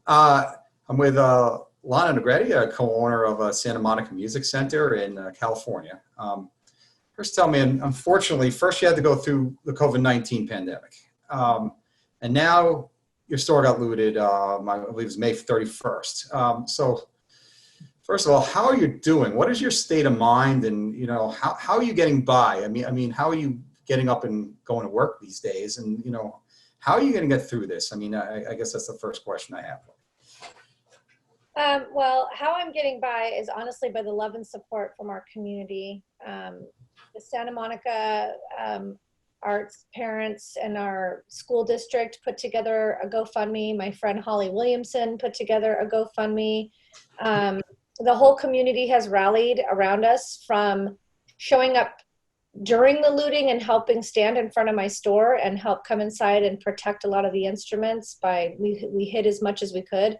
I'm with Lana Negrete, a co-owner of a Santa Monica Music Center in California. First, tell me, unfortunately, first you had to go through the COVID-19 pandemic. And now your store got looted, I believe it was May 31st. So first of all, how are you doing? What is your state of mind? And, you know, how are you getting by? I mean, how are you getting up and going to work these days? And, you know, how are you going to get through this? I mean, I guess that's the first question I have. Well, how I'm getting by is honestly by the love and support from our community. The Santa Monica arts parents and our school district put together a GoFundMe. My friend Holly Williamson put together a GoFundMe. The whole community has rallied around us, from showing up during the looting and helping stand in front of my store and help come inside and protect a lot of the instruments. We hid as much as we could,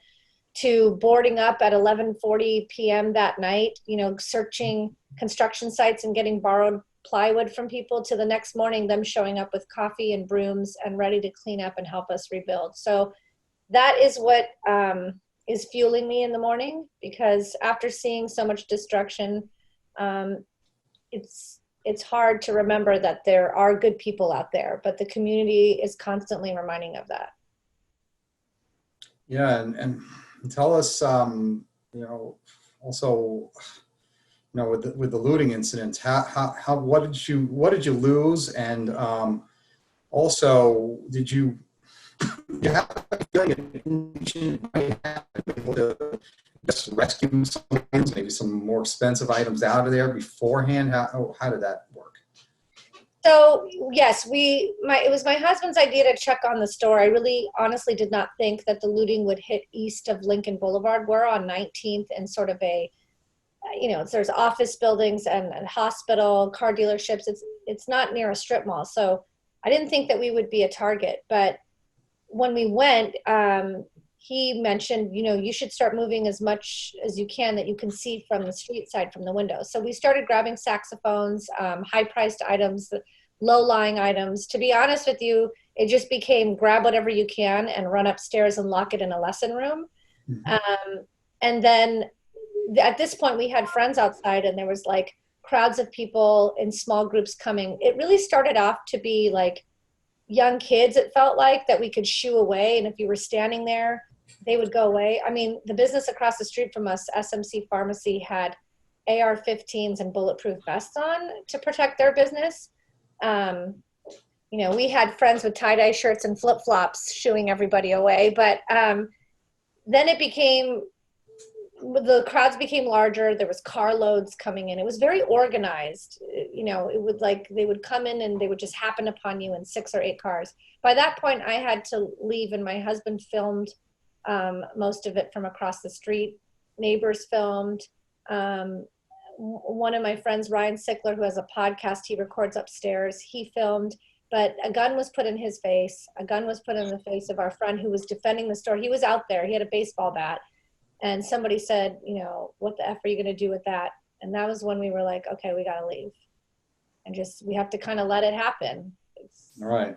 to boarding up at 11:40 p.m. that night, you know, searching construction sites and getting borrowed plywood from people, to the next morning them showing up with coffee and brooms and ready to clean up and help us rebuild. So that is what is fueling me in the morning, because after seeing so much destruction, it's hard to remember that there are good people out there, but the community is constantly reminding of that. Yeah, and tell us, you know, also, you know, with the looting incidents, what did you lose, and also did you have a feeling you might have been able to just rescue some items, maybe some more expensive items out of there beforehand? How did that work? So yes, it was my husband's idea to check on the store. I really honestly did not think that the looting would hit east of Lincoln Boulevard. We're on 19th and sort of a, you know, there's office buildings and hospital, car dealerships. It's not near a strip mall. So I didn't think that we would be a target. But when we went, he mentioned, you know, you should start moving as much as you can that you can see from the street side, from the window. So we started grabbing saxophones, high-priced items, low-lying items. To be honest with you, it just became grab whatever you can and run upstairs and lock it in a lesson room. Mm-hmm. And then at this point, we had friends outside, and there was like crowds of people in small groups coming. It really started off to be like young kids, it felt like, that we could shoo away. And if you were standing there, they would go away. I mean, the business across the street from us, SMC Pharmacy, had AR-15s and bulletproof vests on to protect their business. You know, we had friends with tie-dye shirts and flip-flops shooing everybody away. But then it became, the crowds became larger. There was carloads coming in. It was very organized. You know, it would like, they would come in and they would just happen upon you in 6 or 8 cars. By that point, I had to leave, and my husband filmed most of it from across the street. Neighbors filmed. One of my friends, Ryan Sickler, who has a podcast, he records upstairs, he filmed. But a gun was put in his face. A gun was put in the face of our friend who was defending the store. He was out there. He had a baseball bat. And somebody said, you know, what the F are you going to do with that? And that was when we were like, okay, we got to leave. And just, we have to kind of let it happen. All right.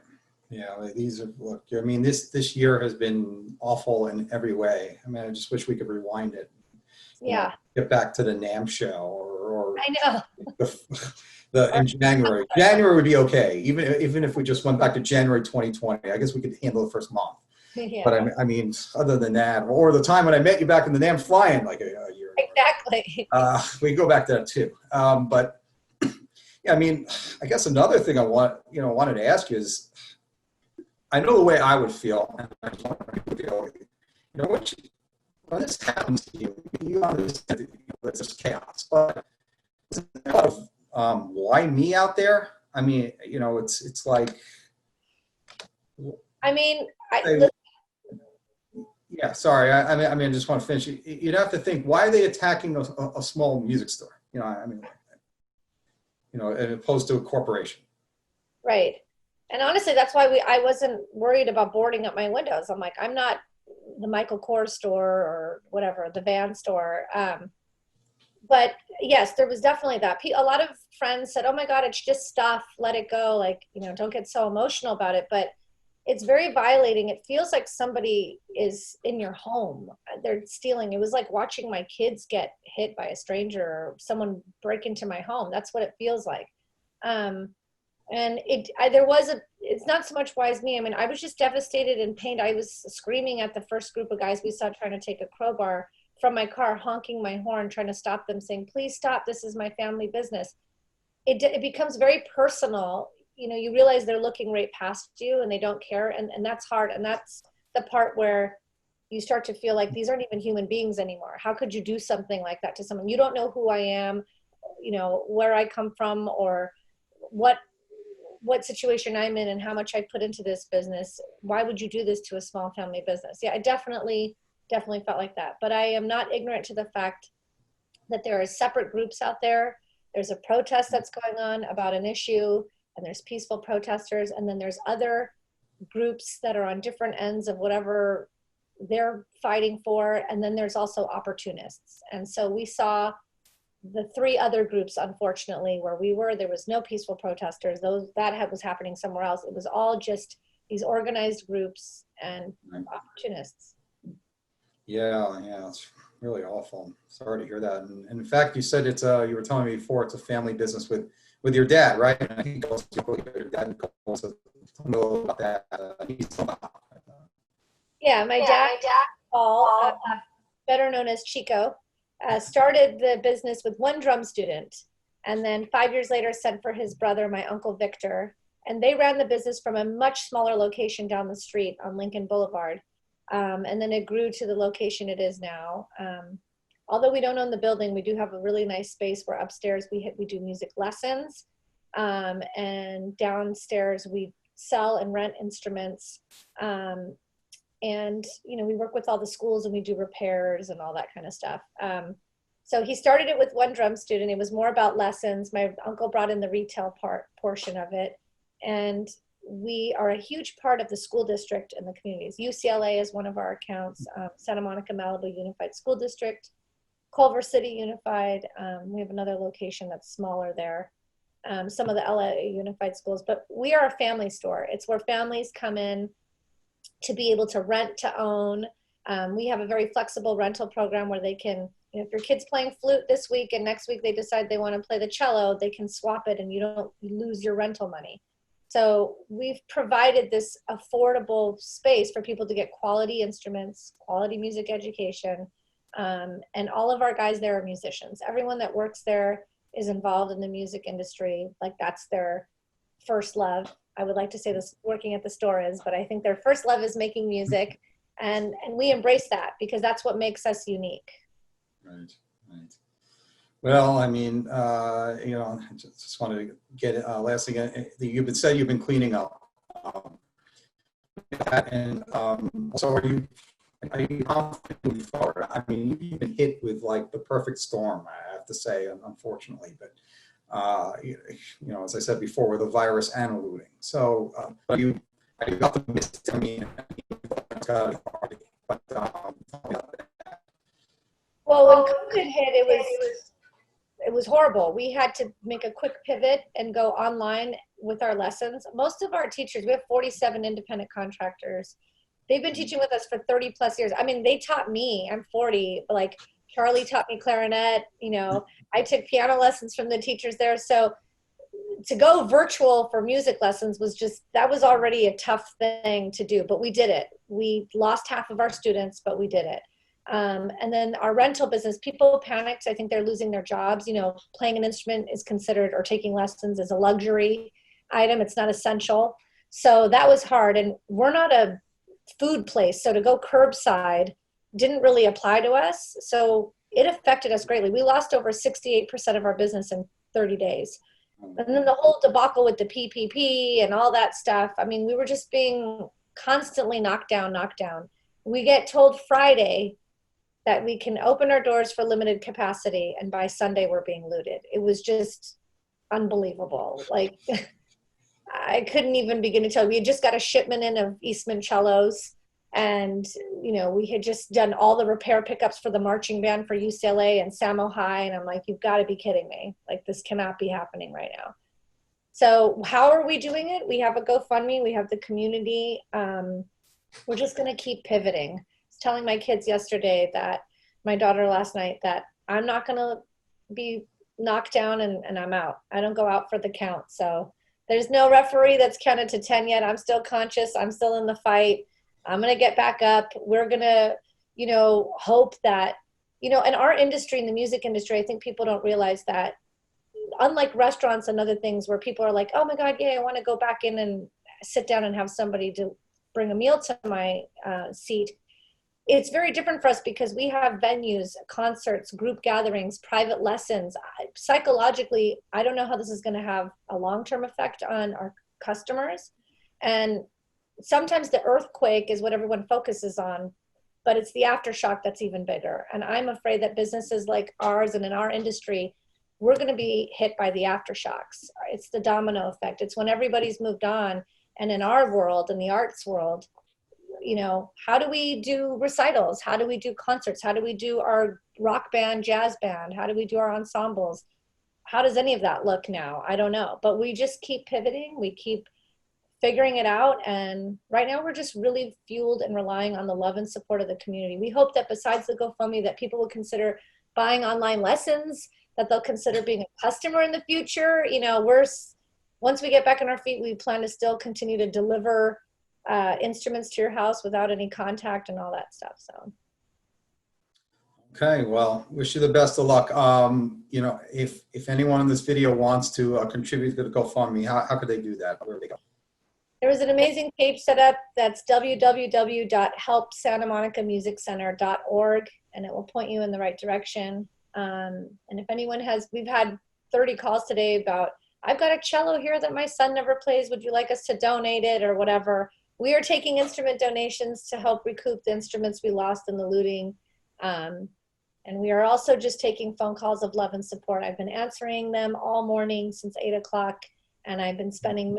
Yeah, these are, look, I mean, this year has been awful in every way. I mean, I just wish we could rewind it. Yeah. Get back to the NAMM show or I know. In January. January would be okay. Even if we just went back to January 2020, I guess we could handle the first month. Yeah. But I mean, other than that, or the time when I met you back in the NAMM fly-in like a year ago. Exactly. We go back to that too. But yeah, I mean, I guess another thing I wanted to ask you is, I know the way I would feel, and I just want people to feel, you know, when this happens to you, you understand that, you know, it's just chaos. But there's a lot of why me out there? I mean, you know, it's like. I mean, yeah, sorry. I mean, I just want to finish. You'd have to think, why are they attacking a small music store? You know, I mean, you know, as opposed to a corporation. Right. And honestly, that's why I wasn't worried about boarding up my windows. I'm like, I'm not the Michael Kors store or whatever, the Van store. But yes, there was definitely that. A lot of friends said, oh my God, it's just stuff, let it go. Like, you know, don't get so emotional about it. But it's very violating. It feels like somebody is in your home. They're stealing. It was like watching my kids get hit by a stranger or someone break into my home. That's what it feels like. And it's not so much why it's me. I mean, I was just devastated and pained. I was screaming at the first group of guys we saw trying to take a crowbar from my car, honking my horn, trying to stop them, saying, please stop, this is my family business. It becomes very personal. You know, you realize they're looking right past you and they don't care. And that's hard. And that's the part where you start to feel like these aren't even human beings anymore. How could you do something like that to someone? You don't know who I am, you know, where I come from, or what situation I'm in and how much I put into this business. Why would you do this to a small family business? Yeah, I definitely felt like that. But I am not ignorant to the fact that there are separate groups out there. There's a protest that's going on about an issue, and there's peaceful protesters, and then there's other groups that are on different ends of whatever they're fighting for, and then there's also opportunists. And so we saw the three other groups, unfortunately, where we were, there was no peaceful protesters. That was happening somewhere else. It was all just these organized groups and opportunists. Yeah, it's really awful. Sorry to hear that. And in fact, you said it's you were telling me before, it's a family business with your dad, right? And I think also your dad also know about that. Yeah, my dad, Paul, better known as Chico, started the business with one drum student, and then 5 years later sent for his brother, my uncle Victor, and they ran the business from a much smaller location down the street on Lincoln Boulevard. And then it grew to the location it is now. Although we don't own the building, we do have a really nice space where upstairs we do music lessons, and downstairs we sell and rent instruments. And, you know, we work with all the schools and we do repairs and all that kind of stuff. So he started it with one drum student. It was more about lessons. My uncle brought in the retail portion of it. And we are a huge part of the school district and the communities. UCLA is one of our accounts, Santa Monica Malibu Unified School District, Culver City Unified. We have another location that's smaller there. Some of the LA Unified Schools, but we are a family store. It's where families come in to be able to rent to own. We have a very flexible rental program where they can, you know, if your kid's playing flute this week and next week they decide they want to play the cello, they can swap it and you lose your rental money. So we've provided this affordable space for people to get quality instruments, quality music education, and all of our guys there are musicians. Everyone that works there is involved in the music industry. Like, that's their first love. I would like to say this working at the store is, but I think their first love is making music, and we embrace that because that's what makes us unique. Right. Well, I mean, you know, I just wanted to get it. Last thing, you've said you've been cleaning up, and also are you confident moving forward? I mean, you've been hit with like the perfect storm, I have to say, unfortunately, but you know, as I said before, with a virus and looting. So, are you optimistic? I mean, it's got to be hard, but well, when COVID hit, it was horrible. We had to make a quick pivot and go online with our lessons. Most of our teachers, we have 47 independent contractors. They've been teaching with us for 30 plus years. I mean, they taught me, I'm 40, but like Charlie taught me clarinet, you know, I took piano lessons from the teachers there. So to go virtual for music lessons that was already a tough thing to do, but we did it. We lost half of our students, but we did it. And then our rental business, people panicked. I think they're losing their jobs. You know, playing an instrument is considered, or taking lessons is a luxury item. It's not essential. So that was hard. And we're not a food place. So to go curbside didn't really apply to us. So it affected us greatly. We lost over 68% of our business in 30 days. And then the whole debacle with the PPP and all that stuff. I mean, we were just being constantly knocked down. We get told Friday that we can open our doors for limited capacity, and by Sunday we're being looted. It was just unbelievable. Like, I couldn't even begin to tell you. We had just got a shipment in of Eastman cellos, and you know, we had just done all the repair pickups for the marching band for UCLA and Samo High, and I'm like, you've got to be kidding me. Like, this cannot be happening right now. So how are we doing it? We have a GoFundMe, we have the community. We're just going to keep pivoting. I was telling my kids yesterday that, my daughter last night, that I'm not going to be knocked down and I'm out. I don't go out for the count. So there's no referee that's counted to 10 yet. I'm still conscious. I'm still in the fight. I'm going to get back up. We're going to, hope that, in our industry, in the music industry, I think people don't realize that, unlike restaurants and other things where people are like, oh my God, yeah, I want to go back in and sit down and have somebody to bring a meal to my seat. It's very different for us because we have venues, concerts, group gatherings, private lessons. Psychologically, I don't know how this is going to have a long-term effect on our customers. And sometimes the earthquake is what everyone focuses on, but it's the aftershock that's even bigger. And I'm afraid that businesses like ours and in our industry, we're going to be hit by the aftershocks. It's the domino effect. It's when everybody's moved on. And in our world, in the arts world, how do we do recitals? How do we do concerts? How do we do our rock band, jazz band? How do we do our ensembles? How does any of that look now? I don't know. But we just keep pivoting. We keep figuring it out. And right now we're just really fueled and relying on the love and support of the community. We hope that besides the GoFundMe, that people will consider buying online lessons, that they'll consider being a customer in the future. Once we get back on our feet, we plan to still continue to deliver instruments to your house without any contact and all that stuff. So. Okay, well, wish you the best of luck. If anyone in this video wants to contribute to the GoFundMe, how could they do that? Where do they go? There was an amazing page set up. That's www.helpsantamonicamusiccenter.org, and it will point you in the right direction. And if anyone we've had 30 calls today about, I've got a cello here that my son never plays. Would you like us to donate it or whatever? We are taking instrument donations to help recoup the instruments we lost in the looting. And we are also just taking phone calls of love and support. I've been answering them all morning since 8 o'clock, and I've been spending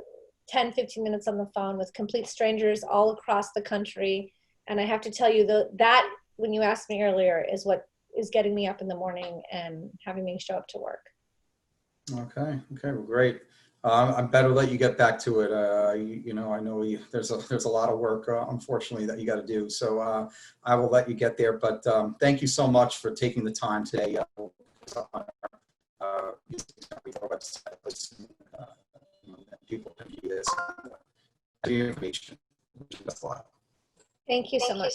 10, 15 minutes on the phone with complete strangers all across the country. And I have to tell you that when you asked me earlier is what is getting me up in the morning and having me show up to work. Okay, well, great. I better let you get back to it. I know there's a lot of work, unfortunately, that you got to do. So I will let you get there. But thank you so much for taking the time today. People can view this information. Thank you so much.